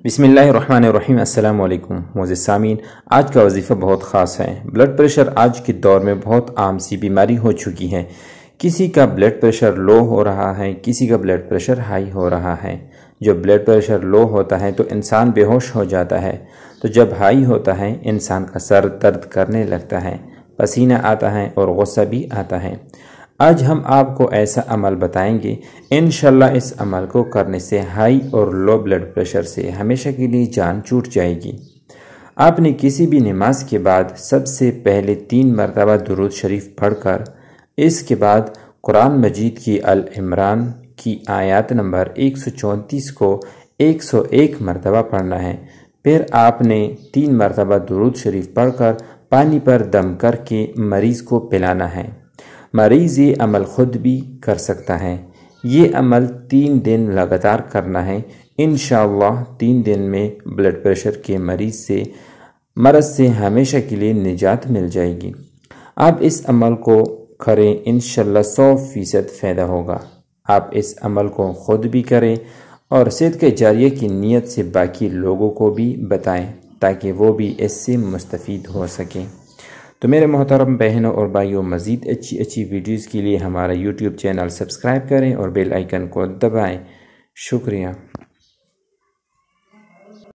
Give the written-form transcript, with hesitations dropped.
بسم اللہ الرحمن الرحیم۔ السلام علیکم معزز سامعین، آج کا وظیفہ بہت خاص ہے۔ بلڈ پریشر آج کے دور میں بہت عام سی بیماری ہو چکی ہے۔ کسی کا بلڈ پریشر لو ہو رہا ہے، کسی کا بلڈ پریشر ہائی ہو رہا ہے۔ جب بلڈ پریشر لو ہوتا ہے تو انسان بے ہوش ہو جاتا ہے، تو جب ہائی ہوتا ہے انسان کا سر درد کرنے لگتا ہے، پسینہ آتا ہے اور غصہ بھی آتا ہے۔ آج ہم آپ کو ایسا عمل بتائیں گے، انشاءاللہ اس عمل کو کرنے سے ہائی اور لو بلڈ پریشر سے ہمیشہ کے لیے جان چھوٹ جائے گی۔ آپ نے کسی بھی نماز کے بعد سب سے پہلے 3 مرتبہ درود شریف پڑھ کر اس کے بعد قرآن مجید کی العمران کی آیات نمبر 134 کو 101 مرتبہ پڑھنا ہے۔ پھر آپ نے 3 مرتبہ درود شریف پڑھ کر پانی پر دم کر کے مریض کو پلانا ہے۔ مریض یہ عمل خود بھی کر سکتا ہے۔ یہ عمل 3 دن لگاتار کرنا ہے۔ انشاءاللہ 3 دن میں بلڈ پریشر کے مرض سے ہمیشہ کے لیے نجات مل جائے گی۔ آپ اس عمل کو کریں، انشاءاللہ 100% فائدہ ہوگا۔ آپ اس عمل کو خود بھی کریں اور صدقہ جاریہ کی نیت سے باقی لوگوں کو بھی بتائیں تاکہ وہ بھی اس سے مستفید ہو سکیں۔ تو میرے محترم بہنوں اور بھائیوں، مزید اچھی ویڈیوز کے لیے ہمارا یوٹیوب چینل سبسکرائب کریں اور بیل آئیکن کو دبائیں۔ شکریہ۔